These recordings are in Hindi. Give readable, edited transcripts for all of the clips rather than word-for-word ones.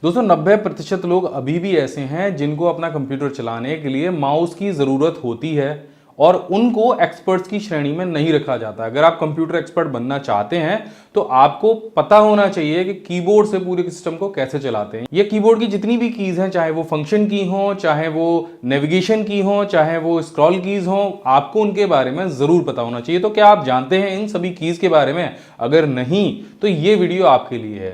दोस्तों 90% लोग अभी भी ऐसे हैं जिनको अपना कंप्यूटर चलाने के लिए माउस की ज़रूरत होती है और उनको एक्सपर्ट्स की श्रेणी में नहीं रखा जाता। अगर आप कंप्यूटर एक्सपर्ट बनना चाहते हैं तो आपको पता होना चाहिए कि कीबोर्ड से पूरे सिस्टम को कैसे चलाते हैं। ये कीबोर्ड की जितनी भी कीज़ हैं, चाहे वो फंक्शन की हो, चाहे वो नेविगेशन की हो, चाहे वो स्क्रॉल कीज़ हो, आपको उनके बारे में ज़रूर पता होना चाहिए। तो क्या आप जानते हैं इन सभी कीज़ के बारे में? अगर नहीं तो ये वीडियो आपके लिए है।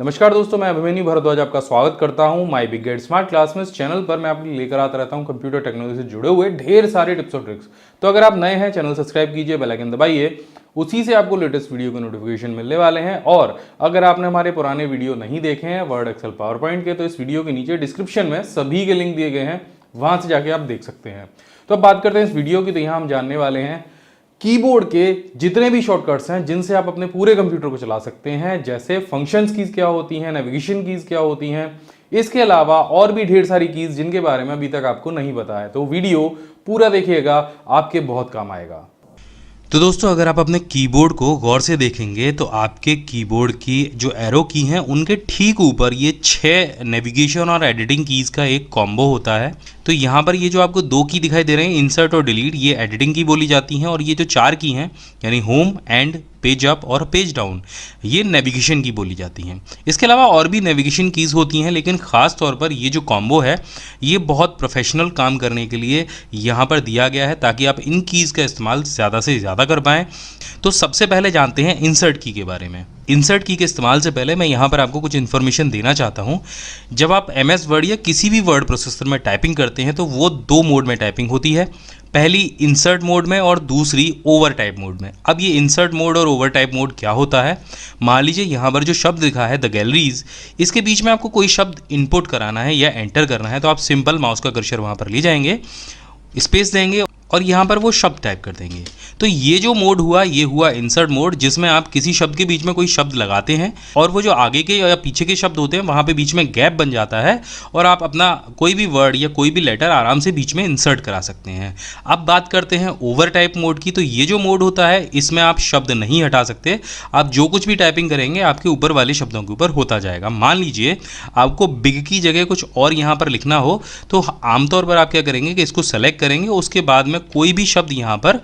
नमस्कार दोस्तों, मैं अभिमन्यु भारद्वाज आपका स्वागत करता हूं my big gate smart class में। इस चैनल पर मैं आपके लेकर आता रहता हूं कंप्यूटर टेक्नोलॉजी से जुड़े हुए ढेर सारे टिप्स और ट्रिक्स। तो अगर आप नए हैं, चैनल सब्सक्राइब कीजिए, बेल आइकन दबाइए, उसी से आपको लेटेस्ट वीडियो के नोटिफिकेशन मिलने वाले हैं। और अगर आपने हमारे पुराने वीडियो नहीं देखे हैं वर्ड, एक्सेल, पावर पॉइंट के, तो इस वीडियो के नीचे डिस्क्रिप्शन में सभी के लिंक दिए गए हैं, वहां से जाके आप देख सकते हैं। तो अब बात करते हैं इस वीडियो की। तो यहाँ हम जानने वाले हैं कीबोर्ड के जितने भी शॉर्टकट्स हैं जिनसे आप अपने पूरे कंप्यूटर को चला सकते हैं, जैसे फंक्शंस कीज क्या होती हैं, नेविगेशन कीज क्या होती हैं, इसके अलावा और भी ढेर सारी कीज जिनके बारे में अभी तक आपको नहीं पता है। तो वीडियो पूरा देखिएगा, आपके बहुत काम आएगा। तो दोस्तों, अगर आप अपने कीबोर्ड को गौर से देखेंगे तो आपके कीबोर्ड की जो एरो की हैं उनके ठीक ऊपर ये 6 नेविगेशन और एडिटिंग कीज़ का एक कॉम्बो होता है। तो यहाँ पर ये जो आपको 2 की दिखाई दे रहे हैं, इंसर्ट और डिलीट, ये एडिटिंग की बोली जाती हैं। और ये जो 4 की हैं यानी होम, एंड, पेज अप और पेज डाउन, ये नेविगेशन की बोली जाती हैं। इसके अलावा और भी नेविगेशन कीज़ होती हैं, लेकिन ख़ास तौर पर ये जो कॉम्बो है ये बहुत प्रोफेशनल काम करने के लिए यहाँ पर दिया गया है, ताकि आप इन कीज़ का इस्तेमाल ज़्यादा से ज़्यादा कर पाएँ। तो सबसे पहले जानते हैं इंसर्ट की के बारे में। इंसर्ट की के इस्तेमाल से पहले मैं यहाँ पर आपको कुछ इन्फॉर्मेशन देना चाहता हूँ। जब आप MS वर्ड या किसी भी वर्ड प्रोसेसर में टाइपिंग करते हैं तो वो 2 मोड में टाइपिंग होती है, पहली इंसर्ट मोड में और दूसरी ओवर टाइप मोड में। अब ये इंसर्ट मोड और ओवर टाइप मोड क्या होता है? मान लीजिए यहाँ पर जो शब्द लिखा है द गैलरीज, इसके बीच में आपको कोई शब्द इनपुट कराना है या एंटर करना है, तो आप सिंपल माउस का कर्सर वहाँ पर ले जाएंगे, स्पेस देंगे और यहाँ पर वो शब्द टाइप कर देंगे। तो ये जो मोड हुआ, ये हुआ इंसर्ट मोड, जिसमें आप किसी शब्द के बीच में कोई शब्द लगाते हैं और वो जो आगे के या पीछे के शब्द होते हैं वहाँ पे बीच में गैप बन जाता है और आप अपना कोई भी वर्ड या कोई भी लेटर आराम से बीच में इंसर्ट करा सकते हैं। अब बात करते हैं ओवर टाइप मोड की। तो ये जो मोड होता है इसमें आप शब्द नहीं हटा सकते, आप जो कुछ भी टाइपिंग करेंगे आपके ऊपर वाले शब्दों के ऊपर होता जाएगा। मान लीजिए आपको बिग की जगह कुछ और यहाँ पर लिखना हो, तो आमतौर पर आप क्या करेंगे कि इसको सेलेक्ट करेंगे, उसके बाद में कोई भी शब्द यहाँ पर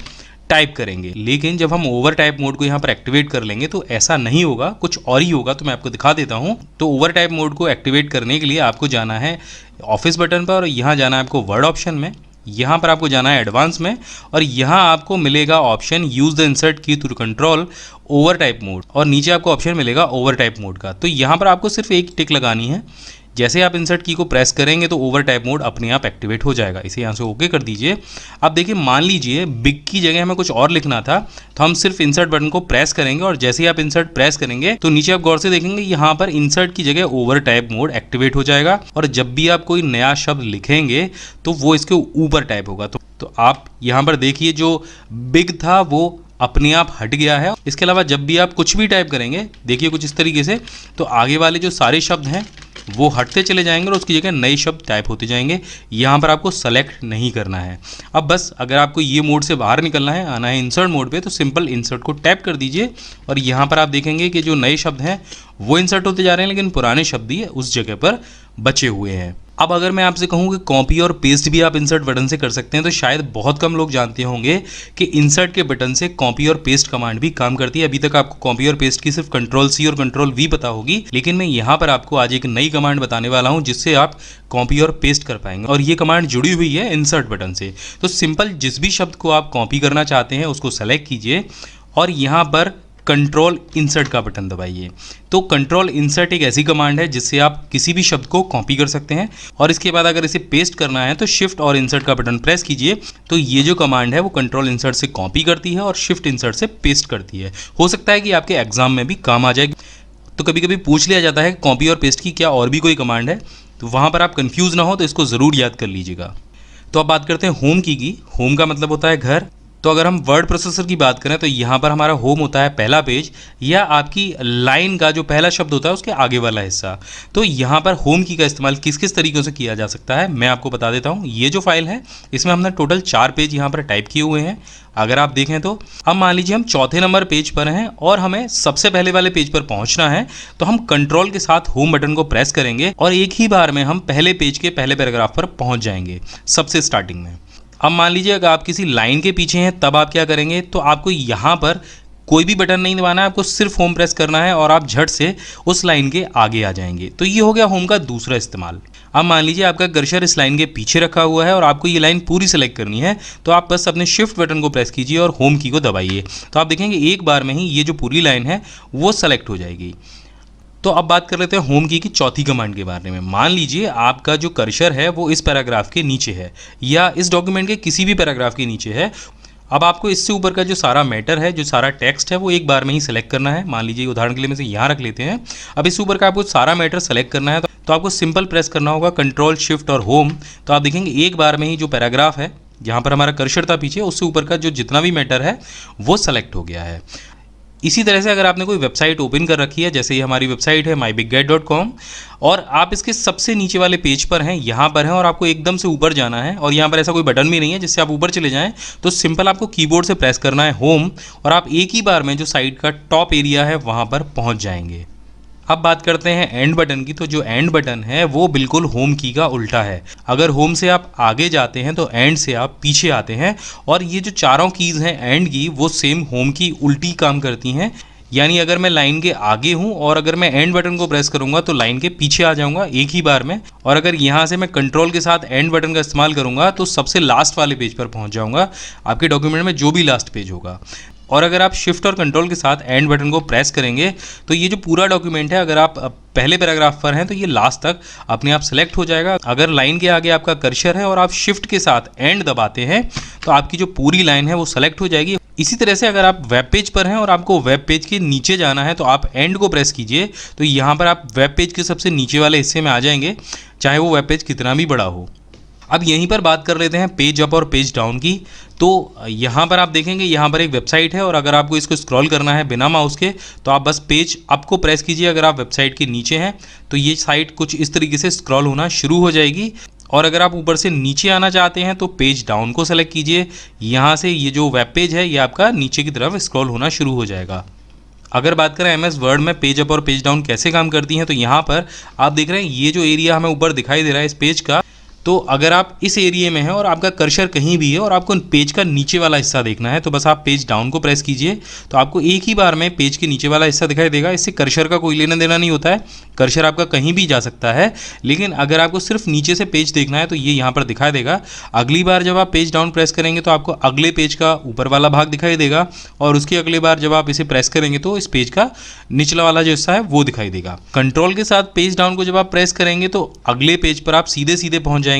टाइप करेंगे। लेकिन जब हम ओवर टाइप मोड को यहाँ पर एक्टिवेट कर लेंगे तो ऐसा नहीं होगा, कुछ और ही होगा। तो मैं आपको दिखा देता हूँ। तो ओवर टाइप मोड को एक्टिवेट करने के लिए आपको जाना है ऑफिस बटन पर और यहाँ जाना है आपको वर्ड ऑप्शन में, यहाँ पर आपको जाना है एडवांस में और यहाँ आपको मिलेगा option use the insert key to control over type mode और नीचे आपको ऑप्शन मिलेगा ओवर टाइप मोड का। तो यहाँ पर आपको सिर्फ एक टिक लगानी है। जैसे आप इंसर्ट की को प्रेस करेंगे तो ओवर टाइप मोड अपने आप एक्टिवेट हो जाएगा। इसे यहाँ से ओके कर दीजिए। अब देखिए, मान लीजिए बिग की जगह हमें कुछ और लिखना था, तो हम सिर्फ इंसर्ट बटन को प्रेस करेंगे और जैसे ही आप इंसर्ट प्रेस करेंगे तो नीचे आप गौर से देखेंगे यहाँ पर इंसर्ट की जगह ओवर टाइप मोड एक्टिवेट हो जाएगा और जब भी आप कोई नया शब्द लिखेंगे तो वो इसके ऊपर टाइप होगा। तो आप यहाँ पर देखिए जो बिग था वो अपने आप हट गया है। इसके अलावा जब भी आप कुछ भी टाइप करेंगे, देखिए कुछ इस तरीके से, तो आगे वाले जो सारे शब्द हैं वो हटते चले जाएंगे और उसकी जगह नए शब्द टाइप होते जाएंगे। यहाँ पर आपको सेलेक्ट नहीं करना है। अब बस अगर आपको ये मोड से बाहर निकलना है, आना है इंसर्ट मोड पे, तो सिंपल इंसर्ट को टैप कर दीजिए और यहाँ पर आप देखेंगे कि जो नए शब्द हैं वो इंसर्ट होते जा रहे हैं, लेकिन पुराने शब्द ही उस जगह पर बचे हुए हैं। अब अगर मैं आपसे कहूँ कि कॉपी और पेस्ट भी आप इंसर्ट बटन से कर सकते हैं, तो शायद बहुत कम लोग जानते होंगे कि इंसर्ट के बटन से कॉपी और पेस्ट कमांड भी काम करती है। अभी तक आपको कॉपी और पेस्ट की सिर्फ कंट्रोल-C और कंट्रोल-V पता होगी, लेकिन मैं यहाँ पर आपको आज एक नई कमांड बताने वाला हूँ जिससे आप कॉपी और पेस्ट कर पाएंगे। और ये कमांड जुड़ी हुई है इंसर्ट बटन से। तो सिंपल जिस भी शब्द को आप कॉपी करना चाहते हैं उसको सेलेक्ट कीजिए और यहाँ पर कंट्रोल इंसर्ट का बटन दबाइए। तो कंट्रोल इंसर्ट एक ऐसी कमांड है जिससे आप किसी भी शब्द को कॉपी कर सकते हैं और इसके बाद अगर इसे पेस्ट करना है तो शिफ्ट और इंसर्ट का बटन प्रेस कीजिए। तो ये जो कमांड है वो कंट्रोल इंसर्ट से कॉपी करती है और शिफ्ट इंसर्ट से पेस्ट करती है। हो सकता है कि आपके एग्जाम में भी काम आ जाए। तो कभी कभी पूछ लिया जाता है कॉपी और पेस्ट की क्या और भी कोई कमांड है, तो वहाँ पर आप कन्फ्यूज़ ना हो, तो इसको ज़रूर याद कर लीजिएगा। तो अब बात करते हैं होम की। होम का मतलब होता है घर। तो अगर हम वर्ड प्रोसेसर की बात करें तो यहाँ पर हमारा होम होता है पहला पेज, या आपकी लाइन का जो पहला शब्द होता है उसके आगे वाला हिस्सा। तो यहाँ पर होम की का इस्तेमाल किस किस तरीक़ों से किया जा सकता है मैं आपको बता देता हूँ। ये जो फाइल है इसमें हमने टोटल 4 पेज यहाँ पर टाइप किए हुए हैं। अगर आप देखें तो अब मान लीजिए हम चौथे नंबर पेज पर हैं और हमें सबसे पहले वाले पेज पर पहुंचना है, तो हम कंट्रोल के साथ होम बटन को प्रेस करेंगे और एक ही बार में हम पहले पेज के पहले पैराग्राफ पर पहुंच जाएंगे सबसे स्टार्टिंग में। अब मान लीजिए अगर आप किसी लाइन के पीछे हैं तब आप क्या करेंगे, तो आपको यहाँ पर कोई भी बटन नहीं दबाना है, आपको सिर्फ होम प्रेस करना है और आप झट से उस लाइन के आगे आ जाएंगे। तो ये हो गया होम का दूसरा इस्तेमाल। अब मान लीजिए आपका कर्सर इस लाइन के पीछे रखा हुआ है और आपको ये लाइन पूरी सेलेक्ट करनी है, तो आप बस अपने शिफ्ट बटन को प्रेस कीजिए और होम की को दबाइए, तो आप देखेंगे एक बार में ही ये जो पूरी लाइन है वो सेलेक्ट हो जाएगी। तो अब बात कर लेते हैं होम की चौथी कमांड के बारे में। मान लीजिए आपका जो कर्सर है वो इस पैराग्राफ के नीचे है या इस डॉक्यूमेंट के किसी भी पैराग्राफ के नीचे है। अब आपको इससे ऊपर का जो सारा मैटर है, जो सारा टेक्स्ट है, वो एक बार में ही सेलेक्ट करना है। मान लीजिए उदाहरण के लिए मैं से यहाँ रख लेते हैं। अब इससे ऊपर का आपको सारा मैटर सेलेक्ट करना है, तो आपको सिंपल प्रेस करना होगा कंट्रोल शिफ्ट और होम। तो आप देखेंगे एक बार में ही जो पैराग्राफ है जहाँ पर हमारा कर्सर था पीछे, उससे ऊपर का जो जितना भी मैटर है वो सेलेक्ट हो गया है। इसी तरह से अगर आपने कोई वेबसाइट ओपन कर रखी है, जैसे ये हमारी वेबसाइट है myBigGuide.com, और आप इसके सबसे नीचे वाले पेज पर हैं, यहाँ पर हैं, और आपको एकदम से ऊपर जाना है और यहाँ पर ऐसा कोई बटन भी नहीं है जिससे आप ऊपर चले जाएं, तो सिंपल आपको कीबोर्ड से प्रेस करना है होम और आप एक ही बार में जो साइड का टॉप एरिया है वहाँ पर पहुँच जाएंगे। अब बात करते हैं एंड बटन की। तो जो एंड बटन है वो बिल्कुल होम की का उल्टा है। अगर होम से आप आगे जाते हैं तो एंड से आप पीछे आते हैं, और ये जो चारों कीज़ हैं एंड की वो सेम होम की उल्टी काम करती हैं। यानी अगर मैं लाइन के आगे हूं और अगर मैं एंड बटन को प्रेस करूंगा तो लाइन के पीछे आ जाऊंगा एक ही बार में, और अगर यहां से मैं कंट्रोल के साथ एंड बटन का इस्तेमाल करूंगा तो सबसे लास्ट वाले पेज पर पहुंच जाऊंगा, आपके डॉक्यूमेंट में जो भी लास्ट पेज होगा। और अगर आप शिफ्ट और कंट्रोल के साथ एंड बटन को प्रेस करेंगे तो ये जो पूरा डॉक्यूमेंट है, अगर आप पहले पैराग्राफ पर हैं तो ये लास्ट तक अपने आप सेलेक्ट हो जाएगा। अगर लाइन के आगे आपका कर्सर है और आप शिफ्ट के साथ एंड दबाते हैं तो आपकी जो पूरी लाइन है वो सेलेक्ट हो जाएगी। इसी तरह से अगर आप वेब पेज पर हैं और आपको वेब पेज के नीचे जाना है तो आप एंड को प्रेस कीजिए, तो यहाँ पर आप वेब पेज के सबसे नीचे वाले हिस्से में आ जाएंगे, चाहे वो वेब पेज कितना भी बड़ा हो। अब यहीं पर बात कर लेते हैं पेज अप और पेज डाउन की। तो यहाँ पर आप देखेंगे यहाँ पर एक वेबसाइट है, और अगर आपको इसको स्क्रॉल करना है बिना माउस के तो आप बस पेज अप को प्रेस कीजिए। अगर आप वेबसाइट के नीचे हैं तो ये साइट कुछ इस तरीके से स्क्रॉल होना शुरू हो जाएगी, और अगर आप ऊपर से नीचे आना चाहते हैं तो पेज डाउन को सेलेक्ट कीजिए। यहाँ से ये जो वेब पेज है ये आपका नीचे की तरफ स्क्रॉल होना शुरू हो जाएगा। अगर बात करें MS वर्ड में पेज अप और पेज डाउन कैसे काम करती हैं, तो यहाँ पर आप देख रहे हैं ये जो एरिया हमें ऊपर दिखाई दे रहा है इस पेज का, तो अगर आप इस एरिया में हैं और आपका कर्सर कहीं भी है और आपको पेज का नीचे वाला हिस्सा देखना है तो बस आप पेज डाउन को प्रेस कीजिए, तो आपको एक ही बार में पेज के नीचे वाला हिस्सा दिखाई देगा। इससे कर्सर का कोई लेना देना नहीं होता है, कर्सर आपका कहीं भी जा सकता है, लेकिन अगर आपको सिर्फ नीचे से पेज देखना है तो ये यहाँ पर दिखाई देगा। अगली बार जब आप पेज डाउन प्रेस करेंगे तो आपको अगले पेज का ऊपर वाला भाग दिखाई देगा, और उसकी अगली बार जब आप इसे प्रेस करेंगे तो इस पेज का निचला वाला जो हिस्सा है वो दिखाई देगा। कंट्रोल के साथ पेज डाउन को जब आप प्रेस करेंगे तो अगले पेज पर आप सीधे सीधे पहुँच जाएंगे।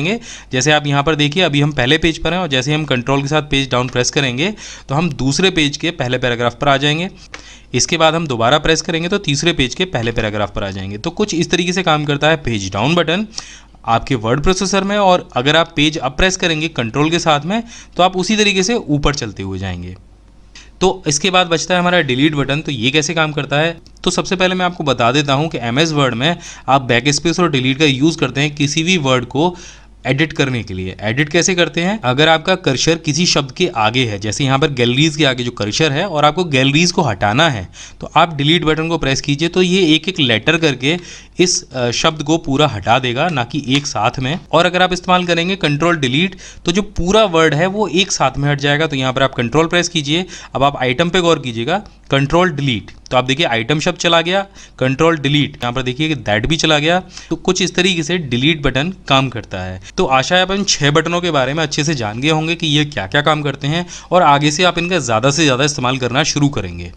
जैसे आप यहाँ पर देखिए अभी हम पहले पेज पर हैं, और जैसे हम कंट्रोल के साथ पेज डाउन प्रेस करेंगे तो हम दूसरे पेज के पहले पैराग्राफ पर आ जाएंगे। इसके बाद हम दोबारा प्रेस करेंगे तो तीसरे पेज के पहले पैराग्राफ पर आ जाएंगे। तो कुछ इस तरीके से काम करता है पेज डाउन बटन आपके वर्ड प्रोसेसर में, और अगर आप पेज अप प्रेस करेंगे कंट्रोल के साथ में तो आप उसी तरीके से ऊपर चलते हुए जाएंगे। तो इसके बाद बचता है हमारा डिलीट बटन। तो ये कैसे काम करता है, तो सबसे पहले मैं आपको बता देता हूँ कि MS वर्ड में आप बैक स्पेस और डिलीट का यूज़ करते हैं किसी भी वर्ड को एडिट करने के लिए। एडिट कैसे करते हैं, अगर आपका कर्सर किसी शब्द के आगे है, जैसे यहाँ पर गैलरीज के आगे जो कर्सर है और आपको गैलरीज को हटाना है तो आप डिलीट बटन को प्रेस कीजिए, तो ये एक एक लेटर करके इस शब्द को पूरा हटा देगा, ना कि एक साथ में। और अगर आप इस्तेमाल करेंगे कंट्रोल डिलीट तो जो पूरा वर्ड है वो एक साथ में हट जाएगा। तो यहाँ पर आप कंट्रोल प्रेस कीजिए। अब आप आइटम पे गौर कीजिएगा, कंट्रोल डिलीट, तो आप देखिए आइटम शब्द चला गया, कंट्रोल डिलीट, यहाँ पर देखिए कि दैट भी चला गया। तो कुछ इस तरीके से डिलीट बटन काम करता है। तो आशा है अपन 6 बटनों के बारे में अच्छे से जान गए होंगे कि ये क्या क्या काम करते हैं, और आगे से आप इनका ज़्यादा से ज़्यादा इस्तेमाल करना शुरू करेंगे।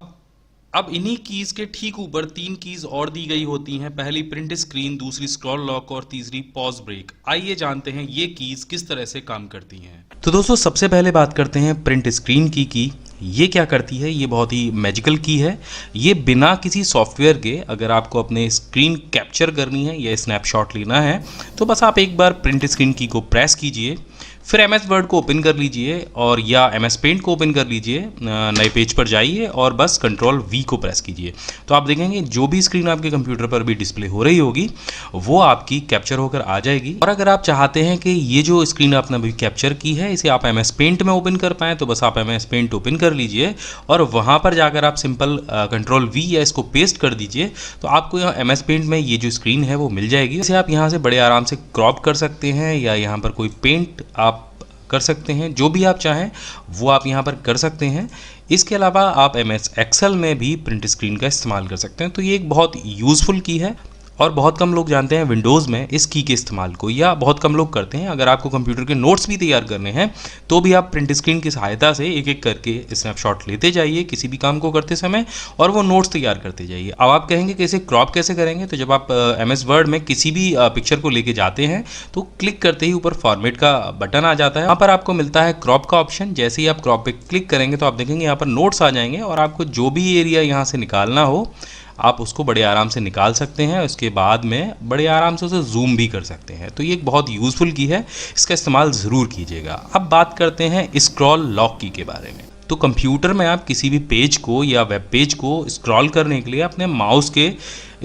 अब इन्हीं कीज़ के ठीक ऊपर 3 कीज़ और दी गई होती हैं। पहली प्रिंट स्क्रीन, दूसरी स्क्रॉल लॉक और तीसरी पॉज ब्रेक। आइए जानते हैं ये कीज़ किस तरह से काम करती हैं। तो दोस्तों सबसे पहले बात करते हैं प्रिंट स्क्रीन की। ये क्या करती है, ये बहुत ही मैजिकल की है। ये बिना किसी सॉफ्टवेयर के, अगर आपको अपने स्क्रीन कैप्चर करनी है या स्नैपशॉट लेना है तो बस आप एक बार प्रिंट स्क्रीन की को प्रेस कीजिए, फिर MS वर्ड को ओपन कर लीजिए और या MS पेंट को ओपन कर लीजिए, नए पेज पर जाइए और बस कंट्रोल V को प्रेस कीजिए। तो आप देखेंगे जो भी स्क्रीन आपके कंप्यूटर पर भी डिस्प्ले हो रही होगी वो आपकी कैप्चर होकर आ जाएगी। और अगर आप चाहते हैं कि ये जो स्क्रीन आपने अभी कैप्चर की है इसे आप MS पेंट में ओपन कर पाएँ तो बस आप MS पेंट ओपन कर लीजिए और वहाँ पर जाकर आप सिंपल कंट्रोल V या इसको पेस्ट कर दीजिए तो आपको यहाँ MS पेंट में ये जो स्क्रीन है वो मिल जाएगी। इसे आप यहाँ से बड़े आराम से क्रॉप कर सकते हैं या यहाँ पर कोई पेंट आप कर सकते हैं, जो भी आप चाहें वो आप यहाँ पर कर सकते हैं। इसके अलावा आप MS एक्सेल में भी प्रिंट स्क्रीन का इस्तेमाल कर सकते हैं। तो ये एक बहुत यूज़फुल की है और बहुत कम लोग जानते हैं विंडोज़ में इस की के इस्तेमाल को, या बहुत कम लोग करते हैं। अगर आपको कंप्यूटर के नोट्स भी तैयार करने हैं तो भी आप प्रिंट स्क्रीन की सहायता से एक एक करके स्नैपशॉट लेते जाइए किसी भी काम को करते समय और वो नोट्स तैयार करते जाइए। अब आप कहेंगे कि इसे क्रॉप कैसे करेंगे, तो जब आप MS वर्ड में किसी भी पिक्चर को लेके जाते हैं तो क्लिक करते ही ऊपर फॉर्मेट का बटन आ जाता है, वहाँ पर आपको मिलता है क्रॉप का ऑप्शन। जैसे ही आप क्रॉप पे क्लिक करेंगे तो आप देखेंगे यहाँ पर नोट्स आ जाएंगे और आपको जो भी एरिया यहाँ से निकालना हो आप उसको बड़े आराम से निकाल सकते हैं। उसके बाद में बड़े आराम से उसे जूम भी कर सकते हैं। तो ये एक बहुत यूज़फुल की है, इसका इस्तेमाल ज़रूर कीजिएगा। अब बात करते हैं स्क्रॉल लॉक की के बारे में। तो कंप्यूटर में आप किसी भी पेज को या वेब पेज को स्क्रॉल करने के लिए अपने माउस के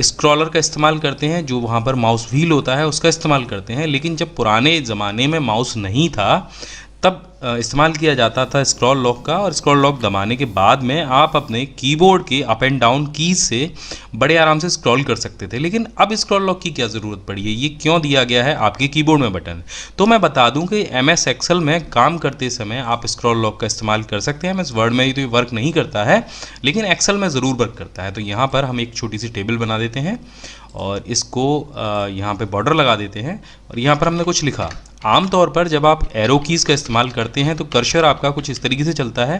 स्क्रॉलर का इस्तेमाल करते हैं, जो वहाँ पर माउस व्हील होता है उसका इस्तेमाल करते हैं। लेकिन जब पुराने ज़माने में माउस नहीं था तब इस्तेमाल किया जाता था स्क्रॉल लॉक का, और स्क्रॉल लॉक दबाने के बाद में आप अपने कीबोर्ड के अप एंड डाउन कीज से बड़े आराम से स्क्रॉल कर सकते थे। लेकिन अब स्क्रॉल लॉक की क्या ज़रूरत पड़ी है, ये क्यों दिया गया है आपके कीबोर्ड में बटन? तो मैं बता दूं कि MS एक्सेल में काम करते समय आप स्क्रॉल लॉक का इस्तेमाल कर सकते हैं। MS वर्ड में तो ये वर्क नहीं करता है लेकिन एक्सेल में ज़रूर वर्क करता है। तो यहाँ पर हम एक छोटी सी टेबल बना देते हैं और इसको यहाँ पे बॉर्डर लगा देते हैं और यहाँ पर हमने कुछ लिखा। आमतौर पर जब आप एरो कीज़ का इस्तेमाल करते हैं तो कर्सर आपका कुछ इस तरीके से चलता है,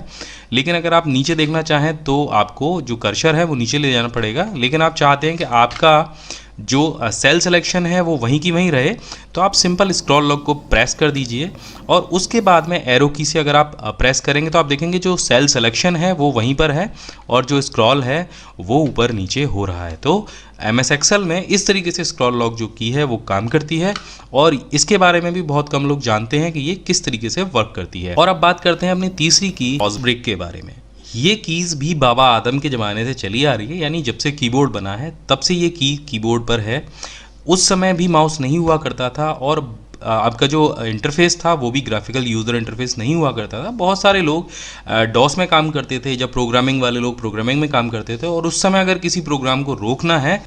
लेकिन अगर आप नीचे देखना चाहें तो आपको जो कर्सर है वो नीचे ले जाना पड़ेगा। लेकिन आप चाहते हैं कि आपका जो सेल सिलेक्शन है वो वहीं की वहीं रहे तो आप सिंपल स्क्रॉल लॉक को प्रेस कर दीजिए और उसके बाद में एरो की से अगर आप प्रेस करेंगे तो आप देखेंगे जो सेल सिलेक्शन है वो वहीं पर है और जो स्क्रॉल है वो ऊपर नीचे हो रहा है। तो MS एक्सेल में इस तरीके से स्क्रॉल लॉक जो की है वो काम करती है और इसके बारे में भी बहुत कम लोग जानते हैं कि ये किस तरीके से वर्क करती है। और अब बात करते हैं अपनी तीसरी की पॉज ब्रेक के बारे में। ये कीज़ भी बाबा आदम के ज़माने से चली आ रही है, यानी जब से कीबोर्ड बना है तब से ये की कीबोर्ड पर है। उस समय भी माउस नहीं हुआ करता था और आपका जो इंटरफेस था वो भी ग्राफिकल यूज़र इंटरफेस नहीं हुआ करता था। बहुत सारे लोग डॉस में काम करते थे, जब प्रोग्रामिंग वाले लोग प्रोग्रामिंग में काम करते थे और उस समय अगर किसी प्रोग्राम को रोकना है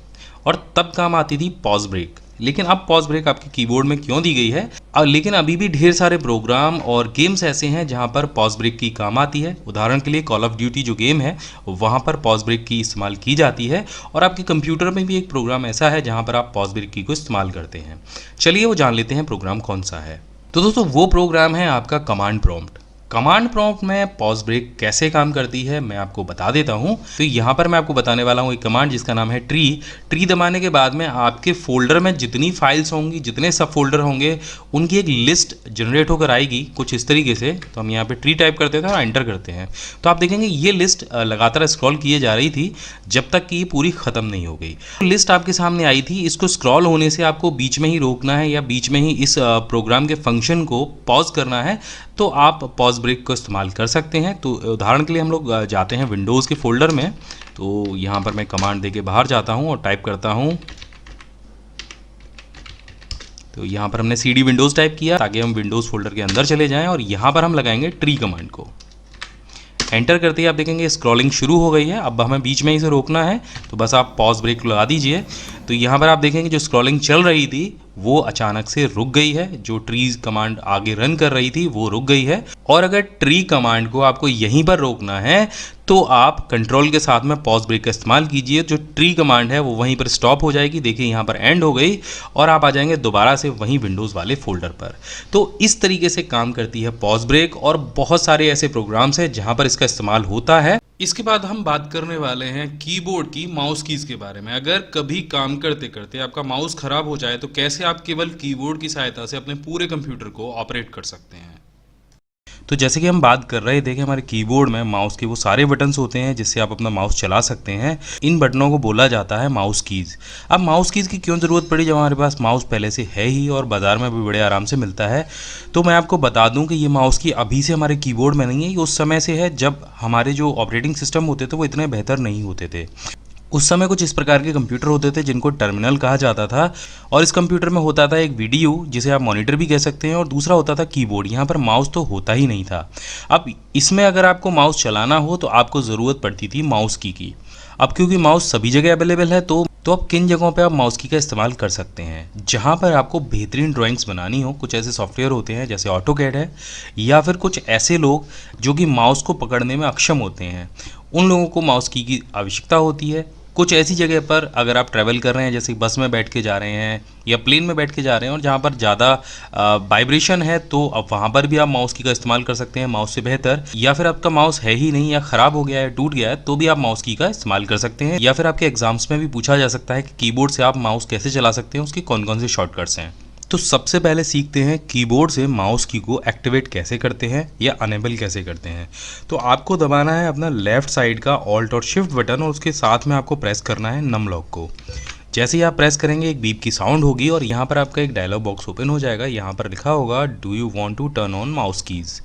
और तब काम आती थी पॉज ब्रेक। लेकिन अब पॉज ब्रेक आपके कीबोर्ड में क्यों दी गई है? लेकिन अभी भी ढेर सारे प्रोग्राम और गेम्स ऐसे हैं जहां पर पॉज ब्रेक की काम आती है। उदाहरण के लिए कॉल ऑफ ड्यूटी जो गेम है वहां पर पॉज ब्रेक की इस्तेमाल की जाती है और आपके कंप्यूटर में भी एक प्रोग्राम ऐसा है जहां पर आप पॉज ब्रेक की को इस्तेमाल करते हैं। चलिए वो जान लेते हैं प्रोग्राम कौन सा है। तो दोस्तों वो प्रोग्राम है आपका कमांड प्रॉम्प्ट। कमांड प्रॉम्प्ट में पॉज ब्रेक कैसे काम करती है मैं आपको बता देता हूं। तो यहाँ पर मैं आपको बताने वाला हूँ एक कमांड जिसका नाम है ट्री। ट्री दबाने के बाद में आपके फोल्डर में जितनी फाइल्स होंगी, जितने सब फोल्डर होंगे, उनकी एक लिस्ट जनरेट होकर आएगी कुछ इस तरीके से। तो हम यहाँ पे ट्री टाइप करते थे और एंटर करते हैं तो आप देखेंगे ये लिस्ट लगातार स्क्रॉल किए जा रही थी जब तक कि ये पूरी ख़त्म नहीं हो गई। लिस्ट आपके सामने आई थी, इसको स्क्रॉल होने से आपको बीच में ही रोकना है या बीच में ही इस प्रोग्राम के फंक्शन को पॉज करना है तो आप पॉज ब्रेक को इस्तेमाल कर सकते हैं। तो उदाहरण के लिए हम लोग जाते हैं विंडोज़ के फोल्डर में। तो यहाँ पर मैं कमांड देके बाहर जाता हूँ और टाइप करता हूँ। तो यहाँ पर हमने CD विंडोज़ टाइप किया ताकि हम विंडोज़ फोल्डर के अंदर चले जाएं और यहाँ पर हम लगाएंगे ट्री कमांड को। एंटर करते ही आप देखेंगे स्क्रॉलिंग शुरू हो गई है। अब हमें बीच में इसे रोकना है तो बस आप पॉज ब्रेक लगा दीजिए। तो यहाँ पर आप देखेंगे जो स्क्रॉलिंग चल रही थी वो अचानक से रुक गई है। जो ट्रीज कमांड आगे रन कर रही थी वो रुक गई है। और अगर ट्री कमांड को आपको यहीं पर रोकना है तो आप कंट्रोल के साथ में पॉज ब्रेक का इस्तेमाल कीजिए। जो ट्री कमांड है वो वहीं पर स्टॉप हो जाएगी। देखिए यहाँ पर एंड हो गई और आप आ जाएंगे दोबारा से वहीं विंडोज़ वाले फोल्डर पर। तो इस तरीके से काम करती है पॉज ब्रेक और बहुत सारे ऐसे प्रोग्राम्स हैं जहाँ पर इसका इस्तेमाल होता है। इसके बाद हम बात करने वाले हैं कीबोर्ड की माउस कीज़ के बारे में। अगर कभी काम करते करते आपका माउस खराब हो जाए तो कैसे आप केवल कीबोर्ड की सहायता से अपने पूरे कंप्यूटर को ऑपरेट कर सकते हैं। तो जैसे कि हम बात कर रहे थे कि हमारे कीबोर्ड में माउस के वो सारे बटन्स होते हैं जिससे आप अपना माउस चला सकते हैं, इन बटनों को बोला जाता है माउस कीज़। अब माउस कीज़ की क्यों ज़रूरत पड़ी जब हमारे पास माउस पहले से है ही और बाज़ार में भी बड़े आराम से मिलता है। तो मैं आपको बता दूं कि ये माउस की अभी से हमारे कीबोर्ड में नहीं है, ये उस समय से है जब हमारे जो ऑपरेटिंग सिस्टम होते थे वो इतने बेहतर नहीं होते थे। उस समय कुछ इस प्रकार के कंप्यूटर होते थे जिनको टर्मिनल कहा जाता था, और इस कंप्यूटर में होता था एक वीडियो जिसे आप मॉनिटर भी कह सकते हैं, और दूसरा होता था कीबोर्ड। यहाँ पर माउस तो होता ही नहीं था। अब इसमें अगर आपको माउस चलाना हो तो आपको ज़रूरत पड़ती थी माउस की। अब क्योंकि माउस सभी जगह अवेलेबल है तो अब किन जगहों पे आप माउस की का इस्तेमाल कर सकते हैं, जहाँ पर आपको बेहतरीन ड्राइंग्स बनानी हो। कुछ ऐसे सॉफ्टवेयर होते हैं जैसे ऑटोकैड है, या फिर कुछ ऐसे लोग जो कि माउस को पकड़ने में अक्षम होते हैं, उन लोगों को माउस की आवश्यकता होती है। कुछ ऐसी जगह पर अगर आप ट्रैवल कर रहे हैं, जैसे बस में बैठ के जा रहे हैं या प्लेन में बैठ के जा रहे हैं, और जहाँ पर ज़्यादा वाइब्रेशन है, तो अब वहाँ पर भी आप माउस की का इस्तेमाल कर सकते हैं माउस से बेहतर। या फिर आपका माउस है ही नहीं या ख़राब हो गया है, टूट गया है, तो भी आप माउस की का इस्तेमाल कर सकते हैं। या फिर आपके एग्जाम्स में भी पूछा जा सकता है कि कीबोर्ड से आप माउस कैसे चला सकते हैं, उसके कौन कौन से शॉर्टकट्स हैं। तो सबसे पहले सीखते हैं कीबोर्ड से माउस की को एक्टिवेट कैसे करते हैं या अनेबल कैसे करते हैं। तो आपको दबाना है अपना लेफ्ट साइड का ऑल्ट और शिफ्ट बटन, और उसके साथ में आपको प्रेस करना है नम लॉक को। जैसे ही आप प्रेस करेंगे एक बीप की साउंड होगी और यहाँ पर आपका एक डायलॉग बॉक्स ओपन हो जाएगा। यहाँ पर लिखा होगा do you want to turn on mouse keys.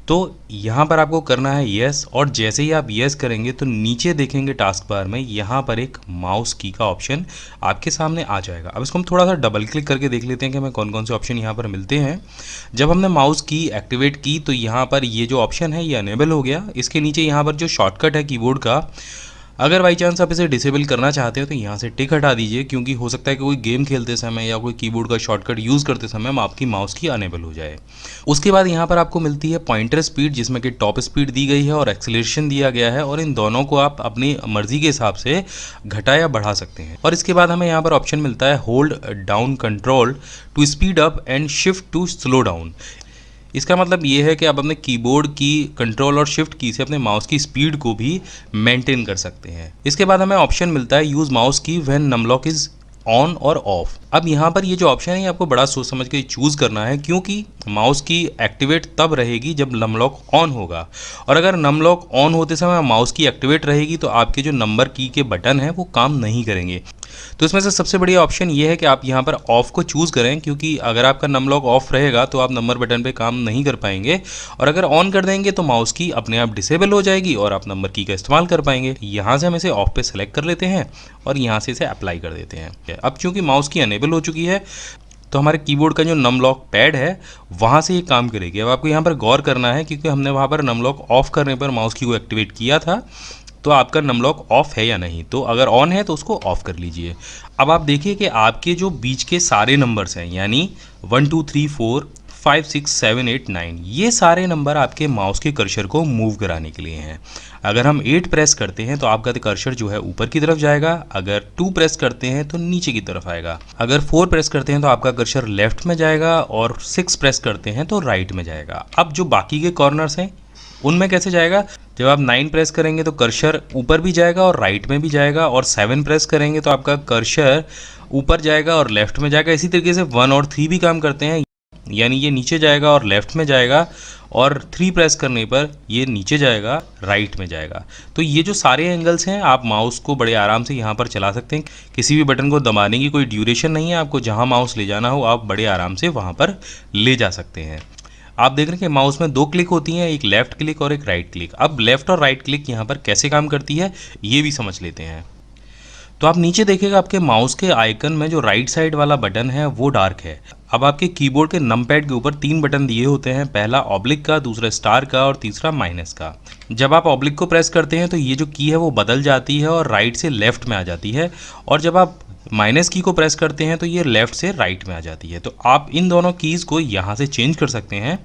तो यहाँ पर आपको करना है येस, और जैसे ही आप येस करेंगे तो नीचे देखेंगे टास्क बार में यहाँ पर एक माउस की का ऑप्शन आपके सामने आ जाएगा। अब इसको हम थोड़ा सा डबल क्लिक करके देख लेते हैं कि हमें कौन कौन से ऑप्शन यहाँ पर मिलते हैं। जब हमने माउस की एक्टिवेट की तो यहाँ पर ये जो ऑप्शन है ये अनेबल हो गया। इसके नीचे यहाँ पर जो शॉर्टकट है कीबोर्ड का, अगर बाई चांस आप इसे डिसेबल करना चाहते हो तो यहाँ से टिक हटा दीजिए, क्योंकि हो सकता है कि कोई गेम खेलते समय या कोई कीबोर्ड का शॉर्टकट यूज़ करते समय आपकी माउस की अनेबल हो जाए। उसके बाद यहाँ पर आपको मिलती है पॉइंटर स्पीड, जिसमें कि टॉप स्पीड दी गई है और एक्सेलरेशन दिया गया है, और इन दोनों को आप अपनी मर्जी के हिसाब से घटा या बढ़ा सकते हैं। और इसके बाद हमें यहाँ पर ऑप्शन मिलता है hold down control to speed up and shift to slow down. इसका मतलब ये है कि आप अपने कीबोर्ड की कंट्रोल और शिफ्ट की से अपने माउस की स्पीड को भी मेंटेन कर सकते हैं। इसके बाद हमें ऑप्शन मिलता है use mouse key when num lock is on और ऑफ। अब यहाँ पर ये जो ऑप्शन है आपको बड़ा सोच समझ के चूज़ करना है, क्योंकि माउस की एक्टिवेट तब रहेगी जब नम लॉक ऑन होगा, और अगर नम लॉक ऑन होते समय माउस की एक्टिवेट रहेगी तो आपके जो नंबर की के बटन हैं वो काम नहीं करेंगे। तो इसमें से सबसे बढ़िया ऑप्शन ये है कि आप यहाँ पर ऑफ को चूज़ करें, क्योंकि अगर आपका नम लॉक ऑफ रहेगा तो आप नंबर बटन पे काम नहीं कर पाएंगे, और अगर ऑन कर देंगे तो माउस की अपने आप डिसेबल हो जाएगी और आप नंबर की का इस्तेमाल कर पाएंगे। यहाँ से हम इसे ऑफ पे सेलेक्ट कर लेते हैं और यहाँ से इसे अप्लाई कर देते हैं। अब चूंकि माउस की अनेबल हो चुकी है तो हमारे कीबोर्ड का जो नम लॉक पैड है वहाँ से ये काम करेगी। अब आपको यहाँ पर गौर करना है, क्योंकि हमने वहाँ पर नम लॉक ऑफ करने पर माउस की को एक्टिवेट किया था, तो आपका नम लॉक ऑफ है या नहीं। तो अगर ऑन है तो उसको ऑफ कर लीजिए। अब आप देखिए कि आपके जो बीच के सारे नंबर्स हैं, यानी 1 2 3 4 5 6 7 8 9, ये सारे नंबर आपके माउस के कर्सर को मूव कराने के लिए हैं। अगर हम 8 प्रेस करते हैं तो आपका कर्सर जो है ऊपर की तरफ जाएगा, अगर 2 प्रेस करते हैं तो नीचे की तरफ आएगा, अगर 4 प्रेस करते हैं तो आपका कर्सर लेफ्ट में जाएगा, और 6 प्रेस करते हैं तो राइट में जाएगा। अब जो बाकी के कॉर्नर्स हैं उनमें कैसे जाएगा, जब आप 9 प्रेस करेंगे तो कर्सर ऊपर भी जाएगा और राइट में भी जाएगा, और 7 प्रेस करेंगे तो आपका कर्सर ऊपर जाएगा और लेफ्ट में जाएगा। इसी तरीके से 1 और 3 भी काम करते हैं, यानी ये नीचे जाएगा और लेफ्ट में जाएगा, और 3 प्रेस करने पर ये नीचे जाएगा, राइट में जाएगा। तो ये जो सारे एंगल्स हैं आप माउस को बड़े आराम से यहाँ पर चला सकते हैं। किसी भी बटन को दबाने की कोई ड्यूरेशन नहीं है, आपको जहाँ माउस ले जाना हो आप बड़े आराम से वहाँ पर ले जा सकते हैं। आप देख रहे हैं कि माउस में 2 क्लिक होती हैं, एक लेफ्ट क्लिक और एक राइट क्लिक। अब लेफ्ट और राइट क्लिक यहाँ पर कैसे काम करती है ये भी समझ लेते हैं। तो आप नीचे देखिएगा आपके माउस के आइकन में जो राइट साइड वाला बटन है वो डार्क है। अब आपके कीबोर्ड के नमपैड के ऊपर 3 बटन दिए होते हैं, पहला ऑब्लिक का, दूसरा स्टार का और तीसरा माइनस का। जब आप ऑब्लिक को प्रेस करते हैं तो ये जो की है वो बदल जाती है और राइट से लेफ्ट में आ जाती है, और जब आप माइनस की को प्रेस करते हैं तो ये लेफ्ट से राइट में आ जाती है। तो आप इन दोनों कीज़ को यहाँ से चेंज कर सकते हैं।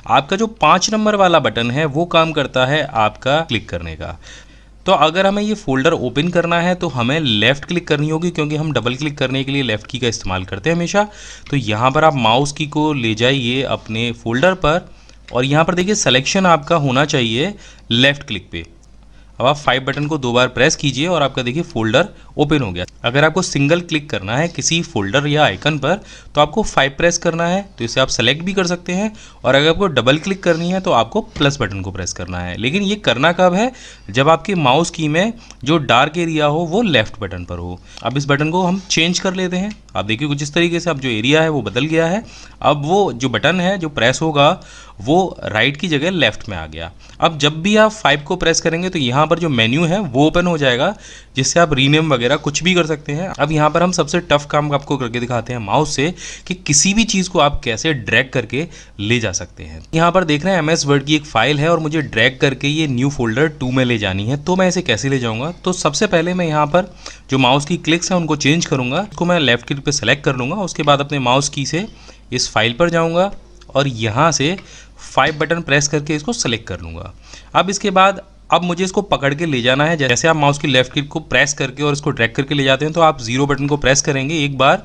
आपका जो 5 नंबर वाला बटन है वो काम करता है आपका क्लिक करने का। तो अगर हमें ये फोल्डर ओपन करना है तो हमें लेफ़्ट क्लिक करनी होगी, क्योंकि हम डबल क्लिक करने के लिए लेफ़्ट की का इस्तेमाल करते हैं हमेशा। तो यहाँ पर आप माउस की को ले जाइए अपने फोल्डर पर, और यहाँ पर देखिए सिलेक्शन आपका होना चाहिए लेफ़्ट क्लिक पे। अब आप 5 बटन को 2 बार प्रेस कीजिए और आपका देखिए फोल्डर ओपन हो गया। अगर आपको सिंगल क्लिक करना है किसी फोल्डर या आइकन पर तो आपको 5 प्रेस करना है, तो इसे आप सेलेक्ट भी कर सकते हैं। और अगर आपको डबल क्लिक करनी है तो आपको प्लस बटन को प्रेस करना है। लेकिन ये करना कब है, जब आपके माउस की में जो डार्क एरिया हो वो लेफ्ट बटन पर हो। अब इस बटन को हम चेंज कर लेते हैं। आप देखिए कुछ इस तरीके से अब जो एरिया है वो बदल गया है। अब वो जो बटन है जो प्रेस होगा वो राइट की जगह लेफ्ट में आ गया। अब जब भी आप 5 को प्रेस करेंगे तो यहाँ पर जो मेन्यू है वो ओपन हो जाएगा, जिससे आप रीनेम वगैरह कुछ भी कर सकते हैं। अब यहाँ पर हम सबसे टफ काम आपको करके दिखाते हैं माउस से, कि किसी भी चीज़ को आप कैसे ड्रैग करके ले जा सकते हैं। यहाँ पर देख रहे हैं MS वर्ड की एक फाइल है और मुझे ड्रैग करके ये न्यू फोल्डर 2 में ले जानी है। तो मैं इसे कैसे ले जाऊँगा, तो सबसे पहले मैं यहाँ पर जो माउस की क्लिक्स हैं उनको चेंज करूँगा। उसको मैं लेफ्ट क्लिक पे सेलेक्ट कर लूँगा। उसके बाद अपने माउस की से इस फाइल पर जाऊँगा और यहाँ से 5 बटन प्रेस करके इसको सेलेक्ट कर लूँगा। अब इसके बाद अब मुझे इसको पकड़ के ले जाना है। जैसे आप माउस की लेफ्ट क्लिक को प्रेस करके और इसको ड्रैग करके ले जाते हैं तो आप 0 बटन को प्रेस करेंगे एक बार,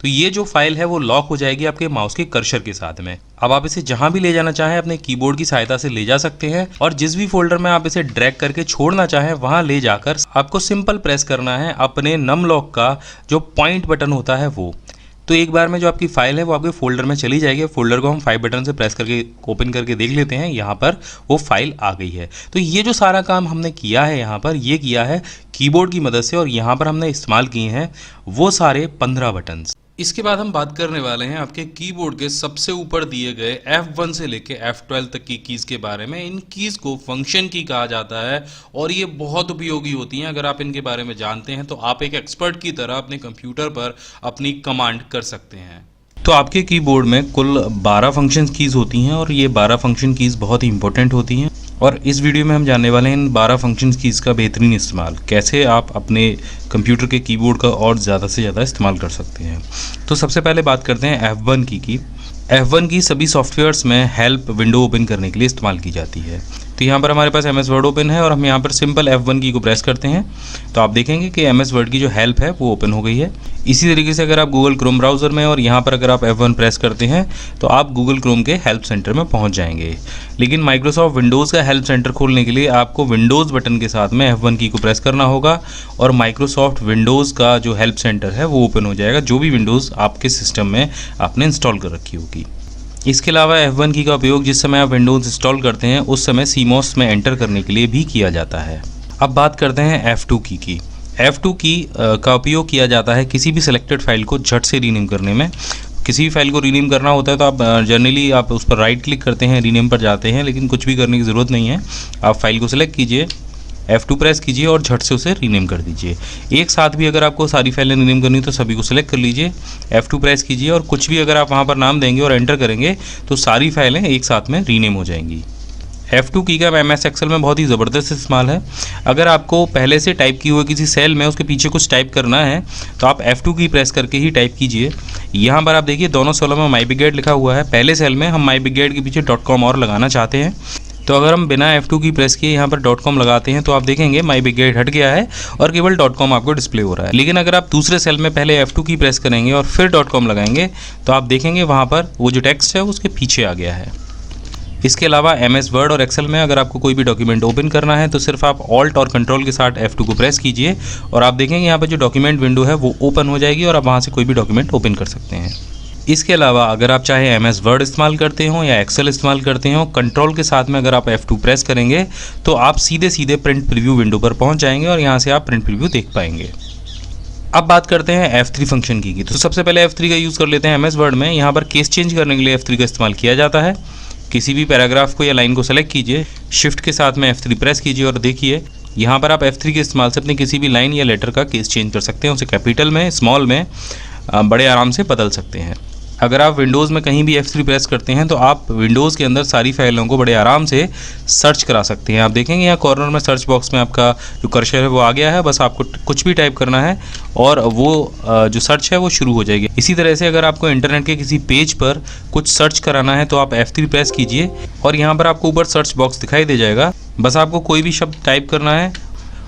तो ये जो फाइल है वो लॉक हो जाएगी आपके माउस के कर्सर के साथ में। अब आप इसे जहां भी ले जाना चाहें अपने कीबोर्ड की सहायता से ले जा सकते हैं और जिस भी फोल्डर में आप इसे ड्रैग करके छोड़ना चाहें वहां ले जाकर आपको सिंपल प्रेस करना है अपने नम लॉक का जो पॉइंट बटन होता है वो। तो एक बार में जो आपकी फाइल है वो आपके फोल्डर में चली जाएगी। फोल्डर को हम 5 बटन से प्रेस करके ओपन करके देख लेते हैं। यहाँ पर वो फाइल आ गई है। तो ये जो सारा काम हमने किया है यहाँ पर, ये किया है कीबोर्ड की मदद से और यहाँ पर हमने इस्तेमाल किए हैं वो सारे 15 बटन्स। इसके बाद हम बात करने वाले हैं आपके कीबोर्ड के सबसे ऊपर दिए गए F1 से लेके F12 तक की कीज़ के बारे में। इन कीज़ को फंक्शन की कहा जाता है और ये बहुत उपयोगी होती हैं। अगर आप इनके बारे में जानते हैं तो आप एक एक्सपर्ट की तरह अपने कंप्यूटर पर अपनी कमांड कर सकते हैं। तो आपके कीबोर्ड में कुल 12 फंक्शन कीज़ होती हैं और ये 12 फंक्शन कीज़ बहुत ही इंपॉर्टेंट होती हैं और इस वीडियो में हम जानने वाले हैं इन 12 फंक्शन कीज़ का बेहतरीन इस्तेमाल, कैसे आप अपने कंप्यूटर के कीबोर्ड का और ज़्यादा से ज़्यादा इस्तेमाल कर सकते हैं। तो सबसे पहले बात करते हैं F1 की। F1 की सभी सॉफ्टवेयर्स में हेल्प विंडो ओपन करने के लिए इस्तेमाल की जाती है। तो यहाँ पर हमारे पास MS वर्ड ओपन है और हम यहाँ पर सिंपल F1 की को प्रेस करते हैं तो आप देखेंगे कि MS वर्ड की जो हेल्प है वो ओपन हो गई है। इसी तरीके से अगर आप गूगल क्रोम ब्राउज़र में और यहाँ पर अगर आप F1 प्रेस करते हैं तो आप गूगल क्रोम के हेल्प सेंटर में पहुँच जाएंगे। लेकिन माइक्रोसॉफ्ट विंडोज़ का हेल्प सेंटर खोलने के लिए आपको विंडोज़ बटन के साथ में F1 की को प्रेस करना होगा और माइक्रोसॉफ्ट विंडोज़ का जो हेल्प सेंटर है वो ओपन हो जाएगा, जो भी विंडोज़ आपके सिस्टम में आपने इंस्टॉल कर रखी होगी। इसके अलावा F1 की का उपयोग जिस समय आप विंडोज़ इंस्टॉल करते हैं उस समय CMOS में एंटर करने के लिए भी किया जाता है। अब बात करते हैं F2 की। F2 की का उपयोग किया जाता है किसी भी सिलेक्टेड फाइल को झट से रीनेम करने में। किसी भी फाइल को रीनेम करना होता है तो आप जनरली आप उस पर राइट क्लिक करते हैं, रीनेम पर जाते हैं, लेकिन कुछ भी करने की ज़रूरत नहीं है। आप फाइल को सिलेक्ट कीजिए, F2 प्रेस कीजिए और झट से उसे रीनेम कर दीजिए। एक साथ भी अगर आपको सारी फाइलें रीनेम करनी तो सभी को सिलेक्ट कर लीजिए, F2 प्रेस कीजिए और कुछ भी अगर आप वहाँ पर नाम देंगे और एंटर करेंगे तो सारी फाइलें एक साथ में रीनेम हो जाएंगी। F2 की का MS एक्सेल में बहुत ही ज़बरदस्त इस्तेमाल है। अगर आपको पहले से टाइप की हुई किसी सेल में उसके पीछे कुछ टाइप करना है तो आप F2 की प्रेस करके ही टाइप कीजिए। यहाँ पर आप देखिए दोनों सेलों में MyBigGuide लिखा हुआ है। पहले सेल में हम MyBigGuide के पीछे .com और लगाना चाहते हैं तो अगर हम बिना F2 की प्रेस किए यहाँ पर .com लगाते हैं तो आप देखेंगे MyBigGuide हट गया है और केवल .com आपको डिस्प्ले हो रहा है। लेकिन अगर आप दूसरे सेल में पहले F2 की प्रेस करेंगे और फिर .com लगाएंगे तो आप देखेंगे वहाँ पर वो जो टेक्स्ट है उसके पीछे आ गया है। इसके अलावा MS वर्ड और एक्सेल में अगर आपको कोई भी डॉक्यूमेंट ओपन करना है तो सिर्फ आप ऑल्ट और कंट्रोल के साथ F2 को प्रेस कीजिए और आप देखेंगे यहाँ पर जो डॉक्यूमेंट विंडो है वो ओपन हो जाएगी और आप वहाँ से कोई भी डॉक्यूमेंट ओपन कर सकते हैं। इसके अलावा अगर आप चाहे MS वर्ड इस्तेमाल करते हो या एक्सेल इस्तेमाल करते हो, कंट्रोल के साथ में अगर आप F2 प्रेस करेंगे तो आप सीधे प्रिंट प्रीव्यू विंडो पर पहुंच जाएंगे और यहां से आप प्रिंट प्रीव्यू देख पाएंगे। अब बात करते हैं F3 फंक्शन की। तो सबसे पहले F3 का यूज़ कर लेते हैं MS वर्ड में। यहाँ पर केस चेंज करने के लिए F3 का इस्तेमाल किया जाता है। किसी भी पैराग्राफ को या लाइन को सेलेक्ट कीजिए, शिफ्ट के साथ में F3 प्रेस कीजिए और देखिए यहाँ पर आप F3 के इस्तेमाल से अपनी किसी भी लाइन या लेटर का केस चेंज कर सकते हैं। उसे कैपिटल में, स्मॉल में बड़े आराम से बदल सकते हैं। अगर आप विंडोज़ में कहीं भी F3 प्रेस करते हैं तो आप विंडोज़ के अंदर सारी फाइलों को बड़े आराम से सर्च करा सकते हैं। आप देखेंगे यहाँ कॉर्नर में सर्च बॉक्स में आपका जो कर्सर है वो आ गया है। बस आपको कुछ भी टाइप करना है और वो जो सर्च है वो शुरू हो जाएगी। इसी तरह से अगर आपको इंटरनेट के किसी पेज पर कुछ सर्च कराना है तो आप F3 प्रेस कीजिए और यहाँ पर आपको ऊपर सर्च बॉक्स दिखाई दे जाएगा। बस आपको कोई भी शब्द टाइप करना है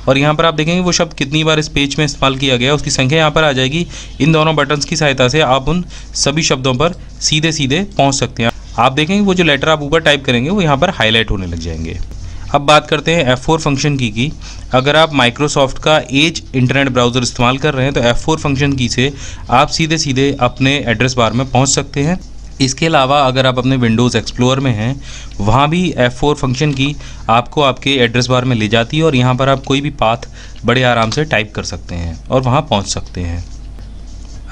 और यहाँ पर आप देखेंगे वो शब्द कितनी बार इस पेज में इस्तेमाल किया गया उसकी संख्या यहाँ पर आ जाएगी। इन दोनों बटन्स की सहायता से आप उन सभी शब्दों पर सीधे पहुँच सकते हैं। आप देखेंगे वो जो लेटर आप ऊपर टाइप करेंगे वो यहाँ पर हाईलाइट होने लग जाएंगे। अब बात करते हैं F4 फंक्शन की। अगर आप माइक्रोसॉफ्ट का एज इंटरनेट ब्राउज़र इस्तेमाल कर रहे हैं तो F4 फंक्शन की से आप सीधे सीधे अपने एड्रेस बार में पहुंच सकते हैं। इसके अलावा अगर आप अपने विंडोज़ एक्सप्लोर में हैं वहाँ भी F4 फंक्शन की आपको आपके एड्रेस बार में ले जाती है और यहाँ पर आप कोई भी पाथ बड़े आराम से टाइप कर सकते हैं और वहाँ पहुँच सकते हैं।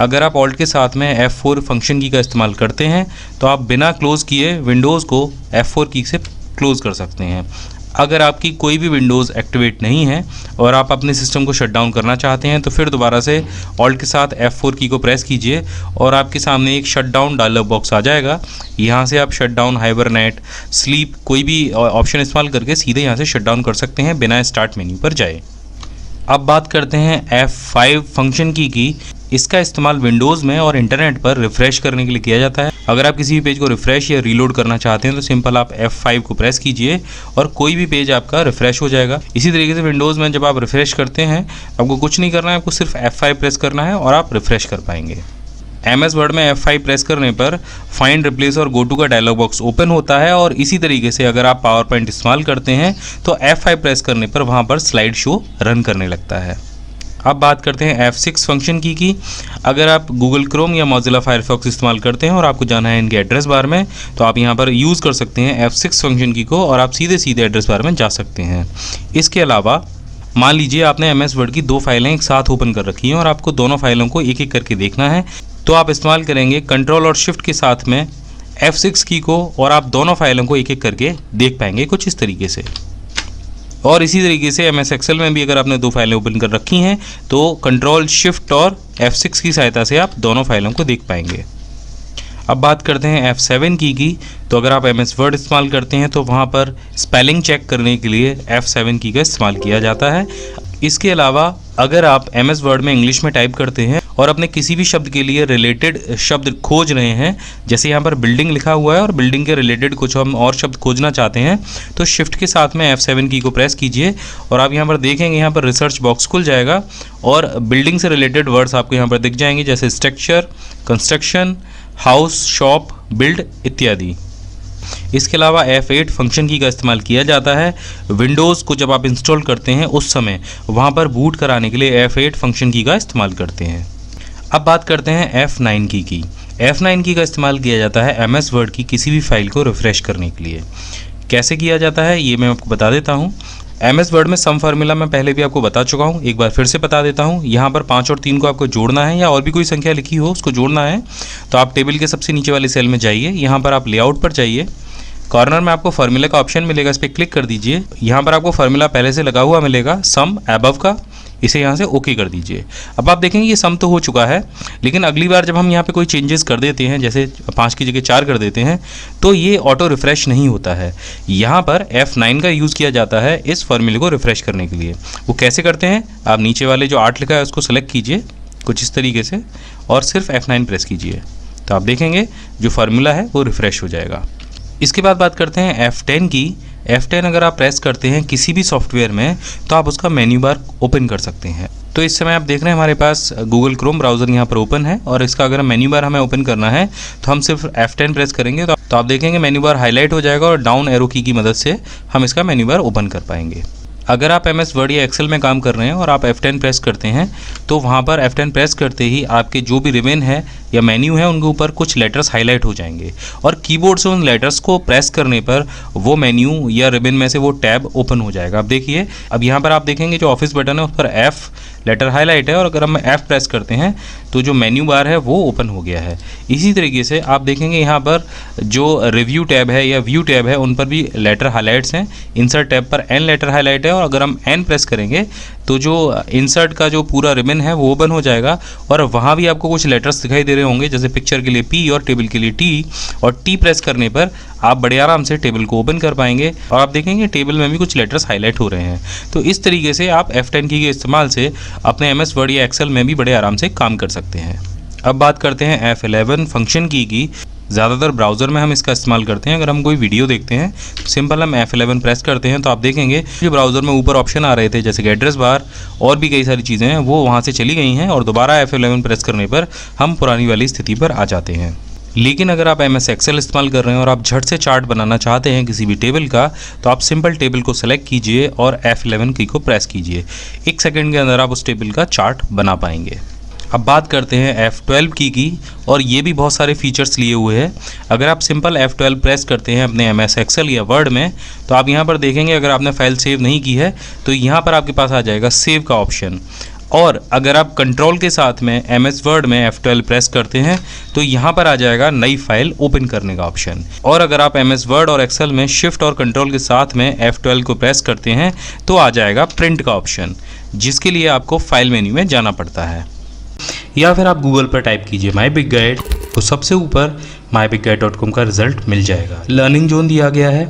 अगर आप ऑल्ट के साथ में F4 फंक्शन की का इस्तेमाल करते हैं तो आप बिना क्लोज़ किए विंडोज़ को F4 की से क्लोज़ कर सकते हैं। अगर आपकी कोई भी विंडोज़ एक्टिवेट नहीं है और आप अपने सिस्टम को शट डाउन करना चाहते हैं तो फिर दोबारा से ऑल्ट के साथ F4 की को प्रेस कीजिए और आपके सामने एक शट डाउन डायलॉग बॉक्स आ जाएगा। यहाँ से आप शट डाउन, हाइबरनेट, स्लीप कोई भी ऑप्शन इस्तेमाल करके सीधे यहाँ से शट डाउन कर सकते हैं बिना स्टार्ट मेन्यू पर जाए। अब बात करते हैं F5 फंक्शन की इसका इस्तेमाल विंडोज़ में और इंटरनेट पर रिफ़्रेश करने के लिए किया जाता है। अगर आप किसी भी पेज को रिफ़्रेश या रीलोड करना चाहते हैं तो सिंपल आप F5 को प्रेस कीजिए और कोई भी पेज आपका रिफ़्रेश हो जाएगा। इसी तरीके से विंडोज़ में जब आप रिफ़्रेश करते हैं आपको कुछ नहीं करना है, आपको सिर्फ F5 प्रेस करना है और आप रिफ़्रेश कर पाएंगे। MS वर्ड में F5 प्रेस करने पर फाइंड, रिप्लेस और गो टू का डायलॉग बॉक्स ओपन होता है और इसी तरीके से अगर आप पावर पॉइंट इस्तेमाल करते हैं तो F5 प्रेस करने पर वहाँ पर स्लाइड शो रन करने लगता है। अब बात करते हैं F6 फंक्शन की अगर आप गूगल क्रोम या मोजिला फायरफॉक्स इस्तेमाल करते हैं और आपको जाना है इनके एड्रेस बार में तो आप यहाँ पर यूज़ कर सकते हैं F6 फंक्शन की को और आप सीधे सीधे एड्रेस बार में जा सकते हैं। इसके अलावा मान लीजिए आपने MS वर्ड की 2 फाइलें एक साथ ओपन कर रखी हैं और आपको दोनों फाइलों को एक एक करके देखना है तो आप इस्तेमाल करेंगे कंट्रोल और शिफ्ट के साथ में F6 की को और आप दोनों फाइलों को एक एक करके देख पाएंगे कुछ इस तरीके से। और इसी तरीके से MS एक्सेल में भी अगर आपने 2 फाइलें ओपन कर रखी हैं तो कंट्रोल शिफ्ट और F6 की सहायता से आप दोनों फाइलों को देख पाएंगे। अब बात करते हैं F7 की तो अगर आप MS वर्ड इस्तेमाल करते हैं तो वहाँ पर स्पेलिंग चेक करने के लिए F7 की का इस्तेमाल किया जाता है। इसके अलावा अगर आप MS वर्ड में इंग्लिश में टाइप करते हैं और अपने किसी भी शब्द के लिए रिलेटेड शब्द खोज रहे हैं, जैसे यहाँ पर बिल्डिंग लिखा हुआ है और बिल्डिंग के रिलेटेड कुछ हम और शब्द खोजना चाहते हैं तो शिफ्ट के साथ में F7 की को प्रेस कीजिए और आप यहाँ पर देखेंगे यहाँ पर रिसर्च बॉक्स खुल जाएगा और बिल्डिंग से रिलेटेड वर्ड्स आपको यहाँ पर दिख जाएंगे जैसे structure, construction, house, shop, build इत्यादि। इसके अलावा F8 फंक्शन की का इस्तेमाल किया जाता है विंडोज़ को जब आप इंस्टॉल करते हैं उस समय वहाँ पर बूट कराने के लिए F8 फंक्शन की का इस्तेमाल करते हैं। अब बात करते हैं F9 की। F9 की का इस्तेमाल किया जाता है MS वर्ड की किसी भी फाइल को रिफ़्रेश करने के लिए। कैसे किया जाता है ये मैं आपको बता देता हूँ। MS वर्ड में सम फार्मूला मैं पहले भी आपको बता चुका हूँ, एक बार फिर से बता देता हूँ। यहाँ पर 5 और 3 को आपको जोड़ना है या और भी कोई संख्या लिखी हो उसको जोड़ना है तो आप टेबल के सबसे नीचे वाले सेल में जाइए, यहाँ पर आप लेआउट पर जाइए, कॉर्नर में आपको फार्मूला का ऑप्शन मिलेगा, इस पर क्लिक कर दीजिए। यहाँ पर आपको फार्मूला पहले से लगा हुआ मिलेगा सम अबव का, इसे यहाँ से ओके कर दीजिए। अब आप देखेंगे ये सम तो हो चुका है लेकिन अगली बार जब हम यहाँ पे कोई चेंजेस कर देते हैं जैसे 5 की जगह 4 कर देते हैं तो ये ऑटो रिफ़्रेश नहीं होता है। यहाँ पर F9 का यूज़ किया जाता है इस फार्मूले को रिफ़्रेश करने के लिए। वो कैसे करते हैं, आप नीचे वाले जो 8 लिखा है उसको सेलेक्ट कीजिए कुछ इस तरीके से और सिर्फ F9 प्रेस कीजिए तो आप देखेंगे जो फार्मूला है वो रिफ़्रेश हो जाएगा। इसके बाद बात करते हैं F10 की। F10 अगर आप प्रेस करते हैं किसी भी सॉफ्टवेयर में तो आप उसका मेन्यू बार ओपन कर सकते हैं। तो इस समय आप देख रहे हैं हमारे पास गूगल क्रोम ब्राउज़र यहाँ पर ओपन है और इसका अगर मेन्यू बार हमें ओपन करना है तो हम सिर्फ F10 प्रेस करेंगे तो आप देखेंगे मेन्यू बार हाईलाइट हो जाएगा और डाउन एरो की मदद से हम इसका मेन्यू बार ओपन कर पाएंगे। अगर आप MS वर्ड या एक्सेल में काम कर रहे हैं और आप F10 प्रेस करते हैं तो वहाँ पर F10 प्रेस करते ही आपके जो भी रिबन है या मेन्यू है उनके ऊपर कुछ लेटर्स हाईलाइट हो जाएंगे और कीबोर्ड से उन लेटर्स को प्रेस करने पर वो मेन्यू या रिबन में से वो टैब ओपन हो जाएगा। अब देखिए, अब यहाँ पर आप देखेंगे जो ऑफिस बटन है उस पर F लेटर हाईलाइट है और अगर हम F प्रेस करते हैं तो जो मेन्यू बार है वो ओपन हो गया है। इसी तरीके से आप देखेंगे यहाँ पर जो रिव्यू टैब है या व्यू टैब है उन पर भी लेटर हाईलाइट्स हैं। इंसर्ट टैब पर N लेटर हाईलाइट है और अगर हम N प्रेस करेंगे तो जो इंसर्ट का जो पूरा रिबन है वो ओपन हो जाएगा और वहाँ भी आपको कुछ लेटर्स दिखाई दे रहे होंगे जैसे पिक्चर के लिए P और टेबल के लिए T, और T प्रेस करने पर आप बड़े आराम से टेबल को ओपन कर पाएंगे और आप देखेंगे टेबल में भी कुछ लेटर्स हाईलाइट हो रहे हैं। तो इस तरीके से आप F10 की के इस्तेमाल से अपने MS वर्ड या एक्सेल में भी बड़े आराम से काम कर सकते हैं। अब बात करते हैं F11 फंक्शन की। ज़्यादातर ब्राउज़र में हम इसका इस्तेमाल करते हैं। अगर हम कोई वीडियो देखते हैं तो सिंपल हम F11 प्रेस करते हैं तो आप देखेंगे जो ब्राउज़र में ऊपर ऑप्शन आ रहे थे जैसे कि एड्रेस बार और भी कई सारी चीज़ें हैं वो वहाँ से चली गई हैं और दोबारा F11 प्रेस करने पर हम पुरानी वाली स्थिति पर आ जाते हैं। लेकिन अगर आप MS Excel इस्तेमाल कर रहे हैं और आप झट से चार्ट बनाना चाहते हैं किसी भी टेबल का, तो आप सिंपल टेबल को सेलेक्ट कीजिए और F11 की को प्रेस कीजिए। 1 सेकंड के अंदर आप उस टेबल का चार्ट बना पाएंगे। अब बात करते हैं F12 की और ये भी बहुत सारे फीचर्स लिए हुए हैं। अगर आप सिंपल F12 प्रेस करते हैं अपने MS Excel या वर्ड में, तो आप यहाँ पर देखेंगे अगर आपने फाइल सेव नहीं की है तो यहाँ पर आपके पास आ जाएगा सेव का ऑप्शन। और अगर आप कंट्रोल के साथ में MS वर्ड में F12 प्रेस करते हैं तो यहाँ पर आ जाएगा नई फाइल ओपन करने का ऑप्शन। और अगर आप MS वर्ड और एक्सेल में शिफ्ट और कंट्रोल के साथ में F12 को प्रेस करते हैं तो आ जाएगा प्रिंट का ऑप्शन, जिसके लिए आपको फाइल मेन्यू में जाना पड़ता है। या फिर आप गूगल पर टाइप कीजिए माई बिग गाइड, तो सबसे ऊपर myBigGuide.com का रिजल्ट मिल जाएगा। लर्निंग जोन दिया गया है।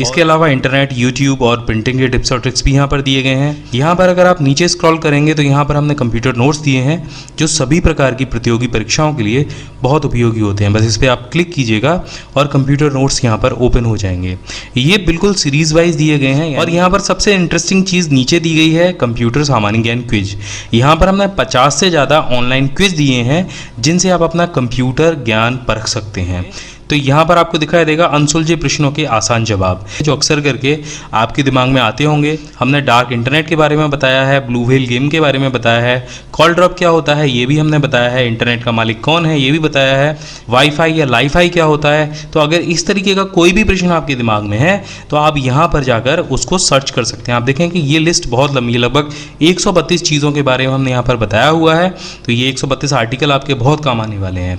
इसके अलावा इंटरनेट, यूट्यूब और प्रिंटिंग के टिप्स और ट्रिक्स भी यहाँ पर दिए गए हैं। यहाँ पर अगर आप नीचे स्क्रॉल करेंगे तो यहाँ पर हमने कंप्यूटर नोट्स दिए हैं जो सभी प्रकार की प्रतियोगी परीक्षाओं के लिए बहुत उपयोगी होते हैं। बस इस पर आप क्लिक कीजिएगा और कंप्यूटर नोट्स यहाँ पर ओपन हो जाएंगे। ये बिल्कुल सीरीज वाइज दिए गए हैं। और यहाँ पर सबसे इंटरेस्टिंग चीज़ नीचे दी गई है कंप्यूटर सामान्य ज्ञान क्विज। यहाँ पर हमने 50 से ज़्यादा ऑनलाइन क्विज दिए हैं जिनसे आप अपना कंप्यूटर ज्ञान परख सकते हैं। तो यहाँ पर आपको दिखाई देगा अनसुलझे प्रश्नों के आसान जवाब, जो अक्सर करके आपके दिमाग में आते होंगे। हमने डार्क इंटरनेट के बारे में बताया है, ब्लू व्हेल गेम के बारे में बताया है, कॉल ड्रॉप क्या होता है ये भी हमने बताया है, इंटरनेट का मालिक कौन है ये भी बताया है, वाईफाई या लाईफाई क्या होता है। तो अगर इस तरीके का कोई भी प्रश्न आपके दिमाग में है तो आप यहाँ पर जाकर उसको सर्च कर सकते हैं। आप देखें कि ये लिस्ट बहुत लंबी है, लगभग 132 चीज़ों के बारे में हमने यहाँ पर बताया हुआ है। तो ये 132 आर्टिकल आपके बहुत काम आने वाले हैं।